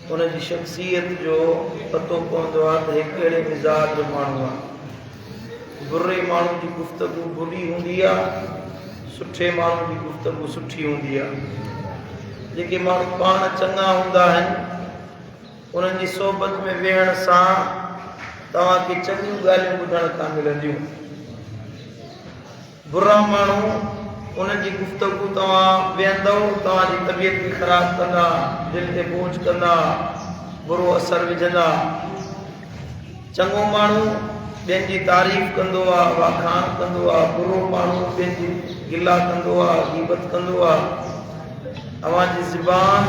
उनजी शख्सियत जो पतो पवंदो आहे त हे कहिड़े मिज़ाज जो माण्हू आहे। बुरे माण्हू जी गुफ़्तगू बुरी हूंदी आहे, सुठे माण्हू जी गुफ़्तगू सुठी हूंदी आहे। जेके माण्हू पाण चङा हूंदा आहिनि उन्हनि जी सोबत में वेहण सां तव्हांखे चङियूं ॻाल्हियूं ॿुधण खां मिलंदियूं। बुरा माण्हू उन्हनि जी गुफ़्तगू तव्हां वेहंदव, तव्हांजी तबियत बि ख़राबु कंदा, दिलि ते बोझ कंदा, बुरो असरु विझंदा। चङो माण्हू ॿियनि जी तारीफ़ कंदो आहे, वाखाण कंदो आहे। बुरो माण्हू ॿियनि जी गिला कंदो आहे, गीबत कंदो आहे। तव्हांजी ज़ुबान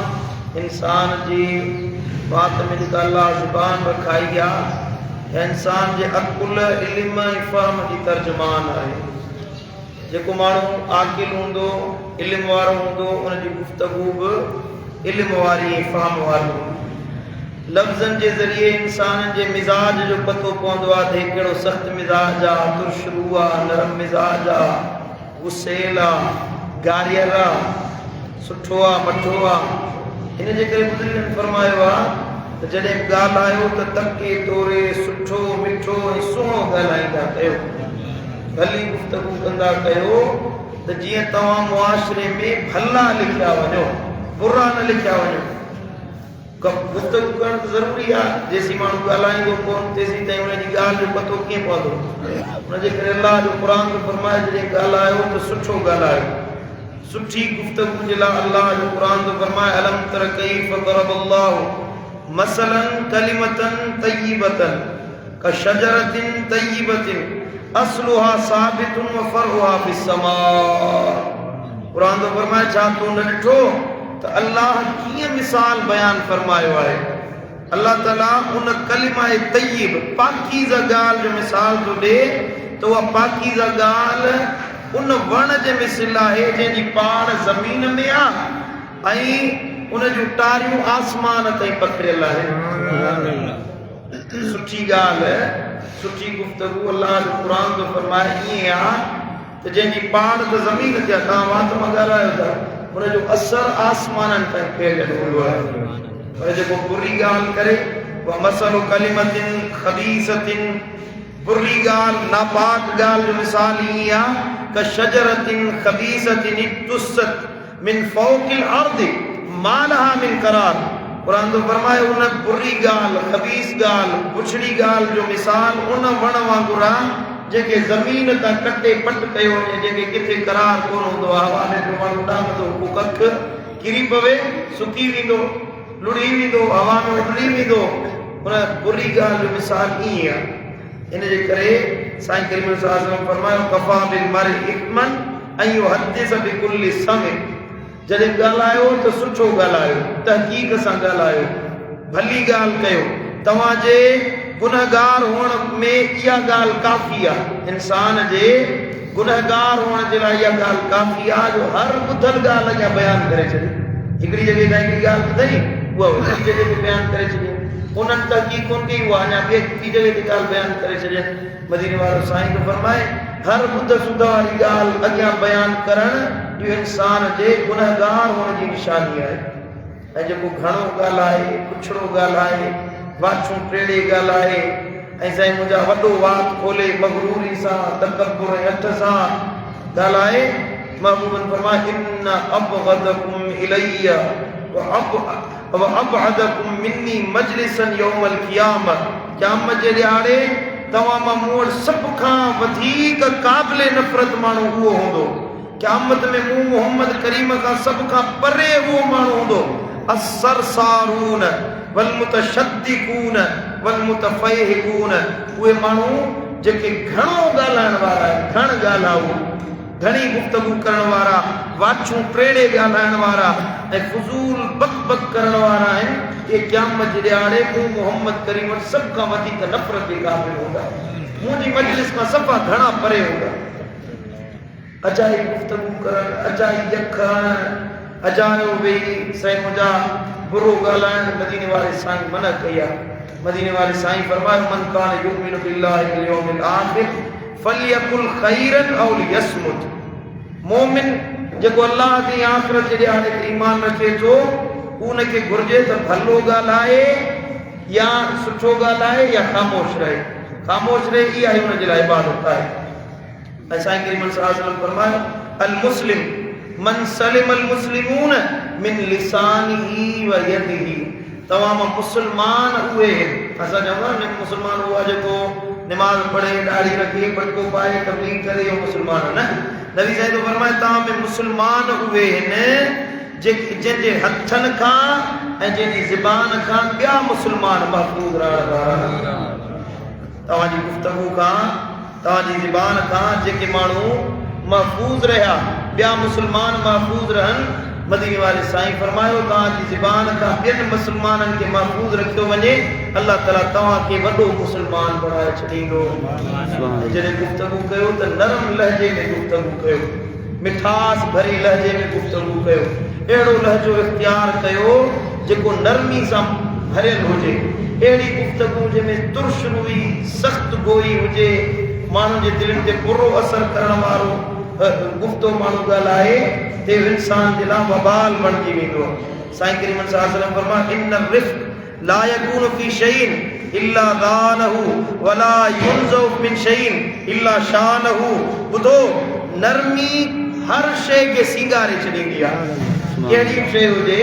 इंसान जी बात में जेका अल्लाह ज़ुबान रखाई आहे, इंसान जे अकुल इल्म ऐं फ़हम जी तर्जुमान आहे। जेको माण्हू आकिल हूंदो, इल्म वारो हूंदो, उनजी गुफ़्तगू बि इल्म वारी ऐं फ़हम वारी हूंदी। लफ़्ज़नि जे ज़रिए इंसाननि जे मिज़ाज जो पतो पवंदो आहे त हे कहिड़ो सख़्तु मिज़ाज आहे, तुरशरू आहे, नरम मिज़ाज आहे, गुस्सेल आहे, गारियल आहे, सुठो आहे, मठो आहे। हिन जे करे बुज़ुर्गनि फरमायो आहे त जॾहिं ॻाल्हायो त तके तोरे सुठो मिठो ऐं सुहिणो ॻाल्हाईंदा कयो, भली गुफ़्तगू कंदा कयो त जीअं तव्हां मुआशिरे में भला लिखिया वञो, बुरा न लिखिया वञो। गुफ़्तगू करणु त ज़रूरी आहे, जेसीं माण्हू ॻाल्हाईंदो कोन तेसीं ताईं हुनजी ॻाल्हि जो पतो कीअं पवंदो। हुनजे करे अल्लाह जो क़ुर बि फरमाए जॾहिं ॻाल्हायो त सुठो ॻाल्हायो। सुठी गुफ़्तगू जे लाइ अल्लाह जो क़ुर बि फरमाए अलम तर कैफ़ ज़रबल्लाहु मसलन कलिमतन तय्यिबतन कशजरतिन तय्यिबतिन अस्लुहा साबितुन व फरउहा फिस्समा। क़ुर बि फरमाए छा तूं न ॾिठो त अल्लाह कीअं मिसाल बयान फरमायो आहे। अल्लाह ताला उन कलिमा तय्यिब पाकीज़ा ॻाल्हि जो मिसाल थो ॾे त उहा पाकीज़ा ॻाल्हि उन वण जे मिसल आहे जंहिंजी पाण ज़मीन में आहे ऐं उन जूं टारियूं आसमान ताईं पखिड़ियल आहे। सुठी ॻाल्हि, सुठी गुफ़्तगू अल्लाह जो क़ुर जो फरमाए ईअं आहे त जंहिंजी पाण त ज़मीन ते आहे, तव्हां वात मां ॻाल्हायो था, उनजो असरु आसमाननि ताईं फैलियल हूंदो आहे। पर जेको बुरी ॻाल्हि करे उहा मसलो कलिमतिन ख़बीसतिन, बुरी ॻाल्हि नापाक ॻाल्हि जो मिसाल ईअं आहे क शजरतिन ख़बीसतिन तुसत मिन फ़ौक़िल अर्दि मा लहा मिन करार। क़ुर जो फरमाए उन बुरी ॻाल्हि, ख़बीस ॻाल्हि, बुछड़ी ॻाल्हि जो मिसाल उन वण वांगुरु आहे जेके ज़मीन तां कटे पट कयो वञे, जेके किथे करार कोन हूंदो आहे। हवा में वण उॾामंदो, को कख किरी पवे सुकी वेंदो, लुड़ी वेंदो, हवा में उॾड़ी वेंदो। उन बुरी ॻाल्हि जो मिसाल ईअं आहे। इन जे करे साईं करीम सल्लल्लाहु अलैहि वसल्लम फरमायो कफ़ा बिल मर्इ इत्मन ऐं युहद्दिस बिकुल्लि समय। जॾहिं ॻाल्हायो त सुठो ॻाल्हायो, तहक़ीक़ सां ॻाल्हायो, भली ॻाल्हि कयो। तव्हांजे गुनहगार हुअण में इहा ॻाल्हि काफ़ी आहे। इंसान जे गुनहगार हुअण जे लाइ इहा ॻाल्हि काफ़ी आहे जो हर ॿुधल ॻाल्हि अॻियां बयानु करे छॾे। हिकिड़ी जॻह तां हिकिड़ी ॻाल्हि ॿुधई, उहा ॿी जॻह ते बयानु करे छॾे। उन्हनि तहक़ीक़ कोन कई, उहा अञा ॿी जॻह ते ॻाल्हि बयानु करे छॾे। मदीने वारो साईं थो फरमाए हर ॿुध सुध वारी ॻाल्हि अॻियां बयानु करणु इहो इंसान जे गुनहगार हुअण जी निशानी आहे। ऐं जेको घणो ॻाल्हाए, पुछड़ो ॻाल्हाए, वाछूं टेड़े ॻाल्हाए ऐं साईं मुंहिंजा वॾो वात खोले मग़रूरी सां, तकब्बुर ऐं हथ सां ॻाल्हाए, महबूबन फरमाए इन्न अबग़दकुम इलैया व अबअदकुम मिन्नी मजलिसन यौमल क़ियामह। क़यामत जे ॾियारे तव्हां मां मूं वटि सभ खां वधीक क़ाबिल नफ़रत माण्हू उहो हूंदो। क़यामत में मूं मोहम्मद करीम खां सभ खां परे उहो माण्हू हूंदो। असरसारून वल मुतशद्दिकून वल मुतफ़हिकून, उहे माण्हू जेके घणो ॻाल्हाइण वारा आहिनि, घण ॻाल्हायो, घणी गुफ़्तगू करण वारा, वाछूं टेड़े ॻाल्हाइण वारा ऐं फुज़ूल बक बक करण वारा आहिनि। इहे क़यामत जे ॾियारे मूं मोहम्मद करीम वटि सभ खां वधीक नफ़रत जे क़ाबिल हूंदा, मुंहिंजी मजलिस खां सफ़ा घणा परे हूंदा। अजाई गुफ़्तगू करणु, अजाई यख हणणु, अजायो वेही साईं मुंहिंजा बुरो ॻाल्हाइणु मदीने वारे साईं मना कई आहे। मदीने वारे साईं फरमायो मन कान युमिनु बिल्लाहि वल यौमिल आखिर फलियकुल खैरन औ लियस्मुत। मोमिन जेको अल्लाह जी आख़िरत जे ॾियारे ते ईमान रखे थो उनखे घुर्जे त भलो ॻाल्हाए या सुठो ॻाल्हाए या ख़ामोश रहे। ख़ामोश रहे इहा ई हुनजे लाइ इबादत आहे। ऐं साईं करीम सल्लल्लाहु अलैहि वसल्लम फरमायो अल मुस्लिम मन सलिम अल मुस्लिमून मिन लिसानिही व यदिही। तमाम मुसलमान उहे असां चवंदा आहियूं मुसलमान उहा जेको नमाज़ पढ़े दाढ़ी रखे पटको पाए तबलीग करे इहो मुसलमान न। नबी साईं तो फरमाए तव्हां में मुसलमान उहे आहिनि जंहिंजे हथनि खां ऐं जंहिंजी ज़बान खां ॿिया मुसलमान महफूज़ रहण वारा। तव्हांजी गुफ़्तगू खां तव्हांजी ज़बान खां जेके माण्हू महफूज़ रहिया ॿिया मुसलमान महफूज़ रहनि। मदीने वाले साईं फरमायो तव्हांजी ज़बान खां ॿियनि मुसलमाननि खे महफूज़ रखियो वञे अल्लाह ताला तव्हांखे वॾो मुसलमान बणाए छॾींदो। जॾहिं गुफ़्तगू कयो त नरम लहजे में गुफ़्तगू कयो, मिठास भरी लहजे में गुफ़्तगू कयो, अहिड़ो लहजो इख्तियार कयो जेको नरमी सां भरियल हुजे। अहिड़ी गुफ़्तगू जंहिंमें तुर्श रुई सख़्त गोई हुजे, माण्हुनि जे दिलनि ते बुरो असर करण वारो गुफ़्तो माण्हू ॻाल्हाए ते इंसान जे लाइ वबाल बणिजी वेंदो। साईं करीम सल्लल्लाहु अलैहि वसल्लम फरमायो इन रिफ़्क़ ला यकूनु फी शैइन इल्ला ज़ानहु वला युनज़उ मिन शैइन इल्ला शानहु। ॿुधो नरमी हर शइ खे सींगारे छॾींदी आहे। कहिड़ी शइ हुजे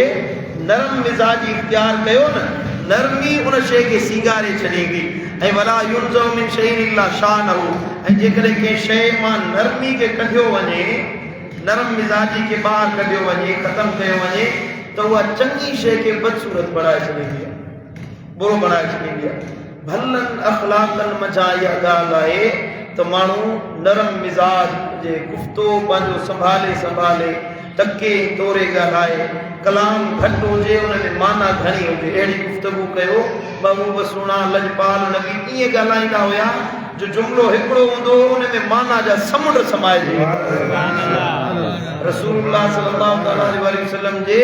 नरम मिज़ाजी इख्तियार कयो न नरमी उन शइ खे सींगारे छॾींदी। ऐं वला युनज़उ मिन शैइन इल्ला शानहु। ऐं जेकॾहिं कंहिं शइ मां नरमी खे कढियो वञे नरम मिज़ाजी खे ॿाहिरि कढियो वञे ख़तमु कयो वञे त उहा चङी शइ खे बदसूरत बणाए छॾींदी आहे, बुरो बणाए छॾींदी आहे। भलनि अख़लाक़नि मज़ा इहा ॻाल्हि आहे त माण्हू नरम मिज़ाज जे गुफ़्तो पंहिंजो संभाले टके तोरे ॻाल्हाए, कलाम घटि हुजे उन में माना घणी हुजे, अहिड़ी गुफ़्तगू कयो। महबूब सुहिणा लजपाल नबी ईअं ॻाल्हाईंदा हुया जो जुमिलो हिकिड़ो हूंदो उन में माना जा समुंड समाइजे। रसूलुल्लाह सल्लल्लाहु अलैहि वसल्लम जे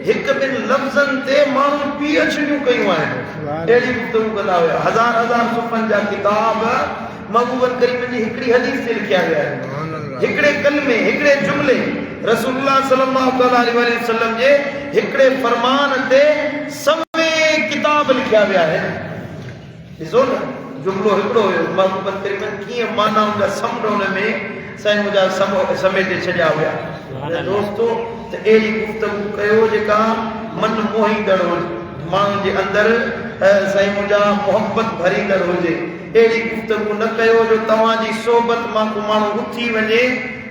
हिकु ॿिनि लफ़्ज़नि ते माण्हू पीएचडियूं कयूं आहिनि। अहिड़ी गुफ़्तगू कंदा हुया। हज़ार सुफ़नि जा किताब महबूबन करीम जी हिकिड़ी हदीस ते लिखिया विया आहिनि, हिकिड़े कलमे हिकिड़े जुमिले रसूलुल्लाह सल्लल्लाहु अलैहि वसल्लम जे हिकिड़े फरमान ते सवे किताब लिखिया विया आहिनि। ॾिसो न जुमिलो हिकिड़ो हुयो महबूबन करीम कीअं माना हुनजा समुंड हुन में साईं मुंहिंजा समेटे छॾिया हुया। दोस्तो त अहिड़ी गुफ़्तगू कयो जेका मन मोहींदड़ हुजे, माण्हुनि जे अंदरि साईं मुंहिंजा मोहबत भरींदड़ हुजे। अहिड़ी गुफ़्तगू न कयो जो तव्हांजी सोबत मां को माण्हू उथी वञे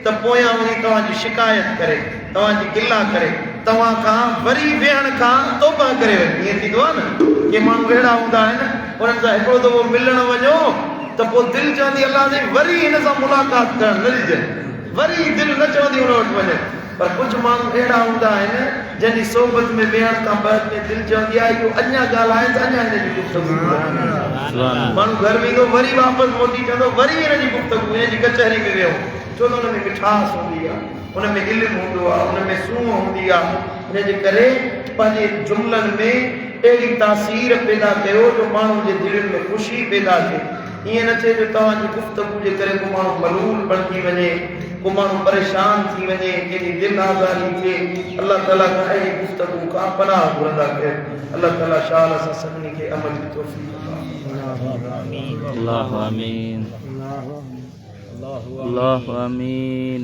त पोयां वञी तव्हांजी शिकायत करे, तव्हांजी गिला करे, तव्हां खां वरी वेहण खां तौबा करे वञे। ईअं थींदो आहे न के माण्हू अहिड़ा हूंदा आहिनि उन्हनि सां हिकिड़ो दफ़ो मिलण वञो त पोइ दिलि चवंदी अलाह साईं वरी हिन सां मुलाक़ात करणु न ॾिजे, वरी दिलि न चवंदी हुन वटि वञे। पर कुझु माण्हू अहिड़ा हूंदा आहिनि जंहिंजी सोबत में वेहण खां बाद में दिलि चवंदी आहे इहो अञा ॻाल्हाए त अञा हिन जी गुफ़्तगू माण्हू घर वेंदो वरी वापसि मोटी चवंदो वरी हिन जी गुफ़्तगू हिन जी कचहरी में वियो छो त हुन में मिठास हूंदी आहे, हुन में इल्मु हूंदो आहे, हुन में सूंहं हूंदी आहे। हिन जे करे पंहिंजे जुमिलनि में अहिड़ी तासीर पैदा कयो जो माण्हुनि जे दिलनि में ख़ुशी पैदा थिए। ईअं न थिए जो तव्हांजी गुफ़्तगू जे करे को माण्हू मलूल बणिजी वञे, को माण्हू परेशान थी वञे, कंहिंजी दिलि आज़ारी थिए। अल्लाह ताला खां अहिड़ी गुफ़्तगू खां पनाह घुरंदा कयो। अल्लाह ताला शाल सां सभिनी खे अमल जी तौफ़ीक़ अता फ़रमाए। अल्लाहु आमीन, अल्लाहु आमीन।